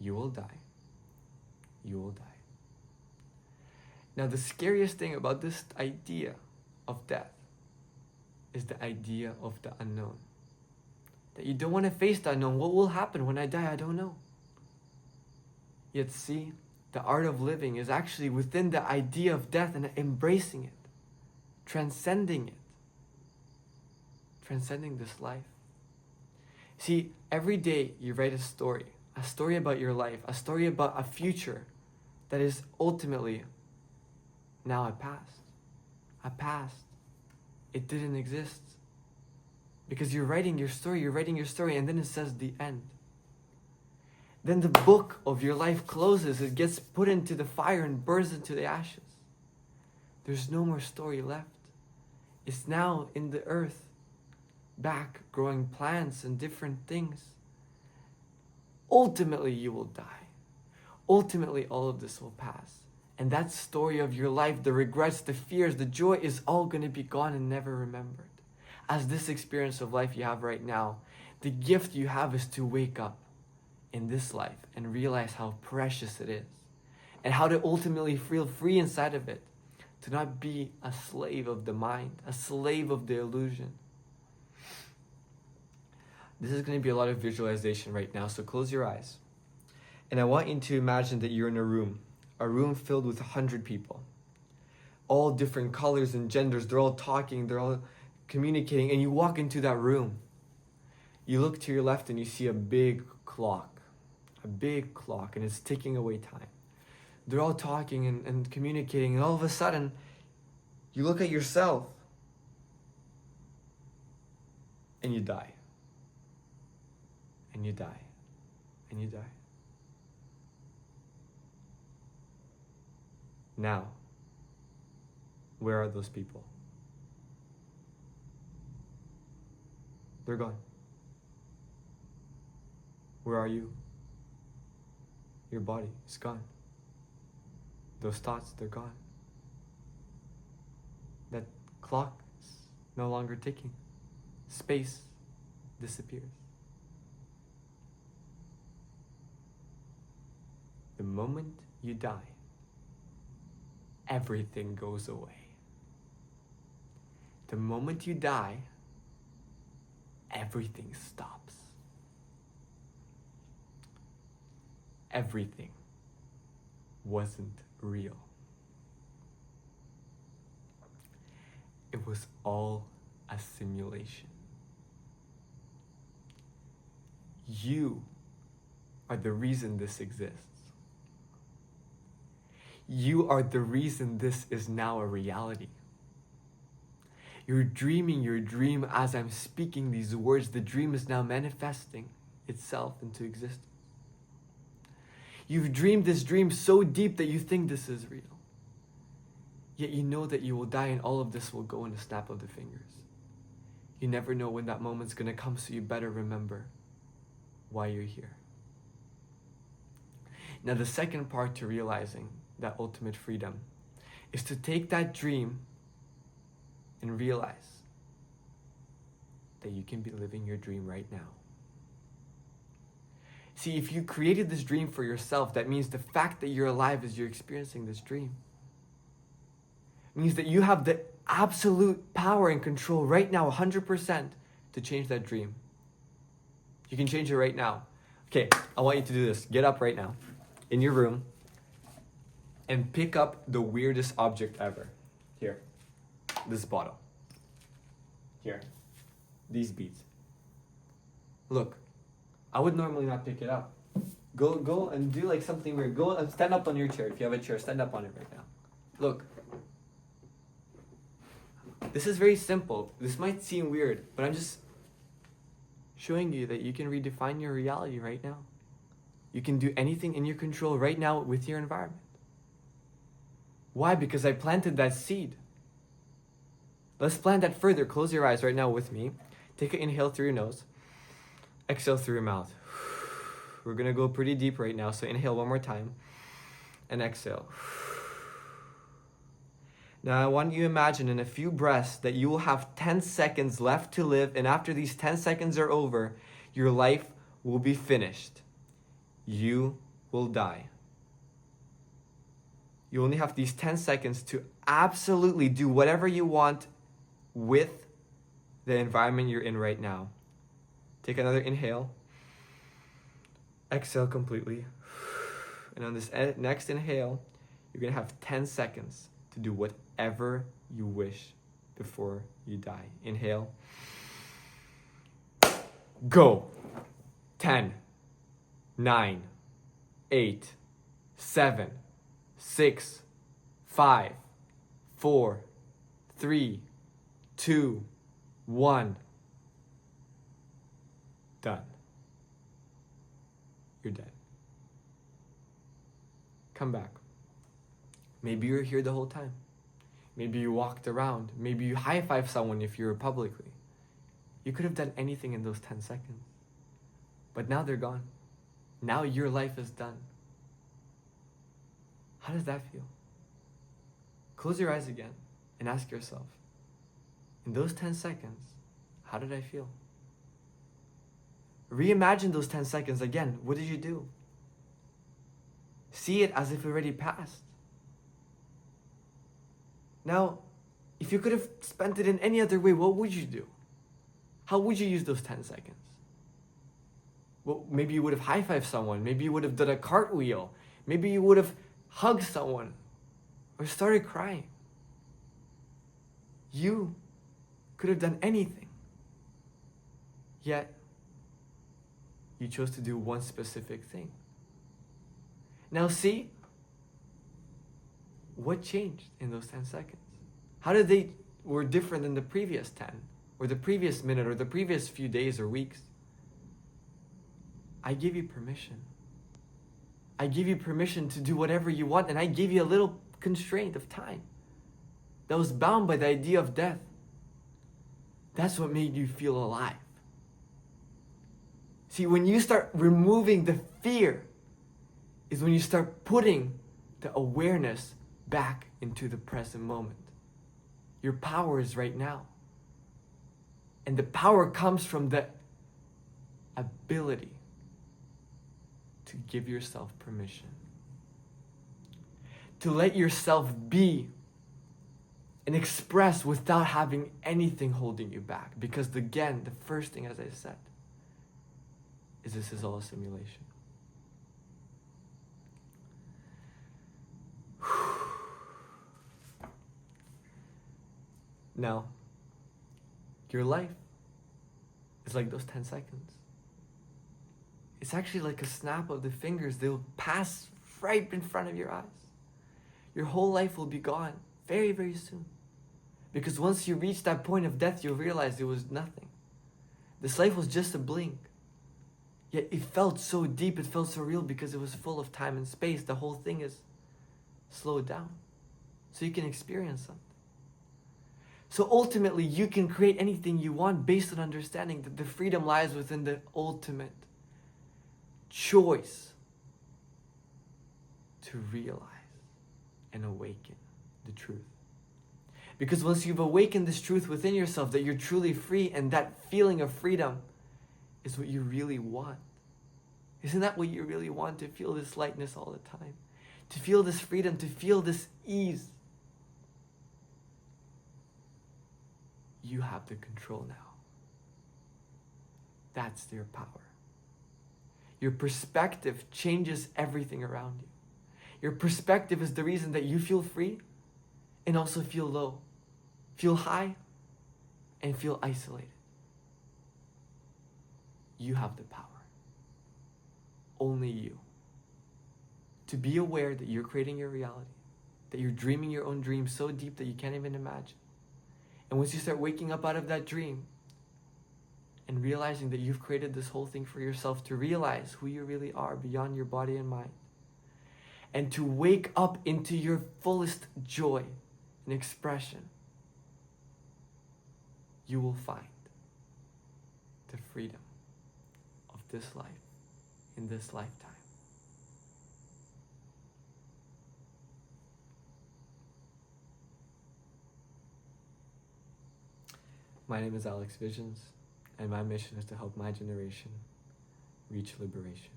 You will die. You will die. Now, the scariest thing about this idea of death is the idea of the unknown. That you don't want to face the unknown. What will happen when I die? I don't know. Yet see, the art of living is actually within the idea of death and embracing it, transcending it, transcending this life. See, every day you write a story about your life, a story about a future that is ultimately now a past. A past. It didn't exist. Because you're writing your story, and then it says the end. Then the book of your life closes, it gets put into the fire and burns into the ashes. There's no more story left. It's now in the earth, back growing plants and different things. Ultimately, you will die. Ultimately, all of this will pass. And that story of your life, the regrets, the fears, the joy is all going to be gone and never remembered. As this experience of life you have right now, the gift you have is to wake up in this life and realize how precious it is and how to ultimately feel free inside of it, to not be a slave of the mind, a slave of the illusion. This is going to be a lot of visualization right now, so close your eyes. And I want you to imagine that you're in a room filled with 100 people, all different colors and genders. They're all talking, they're all communicating, and you walk into that room. You look to your left and you see a big clock, and it's ticking away time. They're all talking and communicating, and all of a sudden, you look at yourself and you die. And you die. And you die. Now, where are those people? They're gone. Where are you? Your body is gone. Those thoughts, they're gone. That clock is no longer ticking. Space disappears. The moment you die, everything goes away. The moment you die, everything stops. Everything wasn't real. It was all a simulation. You are the reason this exists. You are the reason this is now a reality. You're dreaming your dream as I'm speaking these words. The dream is now manifesting itself into existence. You've dreamed this dream so deep that you think this is real. Yet you know that you will die and all of this will go in a snap of the fingers. You never know when that moment's going to come, so you better remember why you're here. Now, the second part to realizing that ultimate freedom is to take that dream and realize that you can be living your dream right now. See, if you created this dream for yourself, that means the fact that you're alive as you're experiencing this dream. It means that you have the absolute power and control right now, 100%, to change that dream. You can change it right now. Okay, I want you to do this. Get up right now in your room and pick up the weirdest object ever. Here, this bottle. Here, these beads. Look, I would normally not pick it up. Go and do like something weird. Go and stand up on your chair. If you have a chair, stand up on it right now. Look. This is very simple. This might seem weird, but I'm just showing you that you can redefine your reality right now. You can do anything in your control right now with your environment. Why? Because I planted that seed. Let's plant that further. Close your eyes right now with me. Take an inhale through your nose. Exhale through your mouth. We're going to go pretty deep right now, so inhale one more time. And exhale. Now I want you to imagine in a few breaths that you will have 10 seconds left to live, and after these 10 seconds are over, your life will be finished. You will die. You only have these 10 seconds to absolutely do whatever you want with the environment you're in right now. Take another inhale. Exhale completely. And on this next inhale, you're going to have 10 seconds to do whatever you wish before you die. Inhale. Go. 10, 9, 8, 7, 6, 5, 4, 3, 2, 1. Done. You're dead. Come back. Maybe you're here the whole time. Maybe you walked around. Maybe you high-fived someone if you were publicly. You could have done anything in those 10 seconds. But now they're gone. Now your life is done. How does that feel? Close your eyes again and ask yourself, in those 10 seconds, how did I feel? Reimagine those 10 seconds again. What did you do? See it as if it already passed. Now, if you could have spent it in any other way, what would you do? How would you use those 10 seconds? Well, maybe you would have high-fived someone. Maybe you would have done a cartwheel. Maybe you would have hugged someone or started crying. You could have done anything. Yet, you chose to do one specific thing. Now see, what changed in those 10 seconds? How did they were different than the previous 10 or the previous minute or the previous few days or weeks? I give you permission. I give you permission to do whatever you want, and I gave you a little constraint of time that was bound by the idea of death. That's what made you feel alive. See, when you start removing the fear is when you start putting the awareness back into the present moment. Your power is right now. And the power comes from the ability to give yourself permission. To let yourself be and express without having anything holding you back. Because again, the first thing, as I said, is this is all a simulation. Now, your life is like those 10 seconds. It's actually like a snap of the fingers. They'll pass right in front of your eyes. Your whole life will be gone very, very soon. Because once you reach that point of death, you'll realize it was nothing. This life was just a blink. Yet it felt so deep, it felt so real because it was full of time and space. The whole thing is slowed down so you can experience something. So ultimately, you can create anything you want based on understanding that the freedom lies within the ultimate choice to realize and awaken the truth. Because once you've awakened this truth within yourself, that you're truly free, and that feeling of freedom is what you really want. Isn't that what you really want? To feel this lightness all the time. To feel this freedom, to feel this ease. You have the control now. That's your power. Your perspective changes everything around you. Your perspective is the reason that you feel free and also feel low, feel high, and feel isolated. You have the power. Only you. To be aware that you're creating your reality, that you're dreaming your own dream so deep that you can't even imagine. And once you start waking up out of that dream and realizing that you've created this whole thing for yourself, to realize who you really are beyond your body and mind, and to wake up into your fullest joy and expression, you will find the freedom of this life in this lifetime. My name is Alex Visions, and my mission is to help my generation reach liberation.